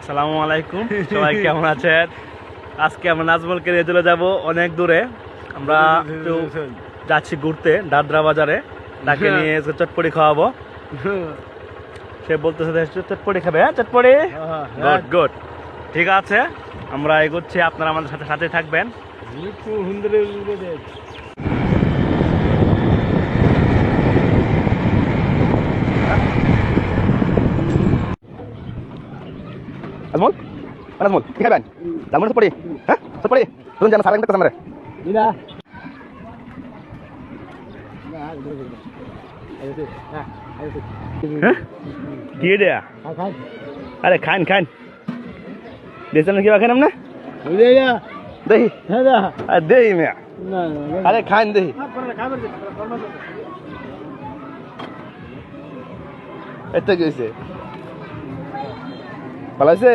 আসসালামু আলাইকুম, সবাই কেমন আছেন? আজকে আমরা নাজমুলকে নিয়ে চলে যাব অনেক দূরে। আমরা একটু যাচ্ছি ঘুরতে দাদরা বাজারে। তাকে নিয়ে চটপটি খাওয়াবো। সে বলতেছে চটপটি খাবে। হ্যাঁ, চটপটি। গুড গুড, ঠিক আছে, আমরা এগোচ্ছি, আপনারা আমাদের সাথে সাথে থাকবেন। নাজমুল, নাজমুল কি খাবেন? নাজমুল চটপটি। হ্যাঁ, চটপটি। তুমি জানো সারা দেখতেছ আমারে। দিয়ে দেয়া। আরে খান খান, দিয়েছেন কি খান না? দেহি দেহি মেয়া। আরে খান দেহি। এত কি হয়েছে? ভালো আছে?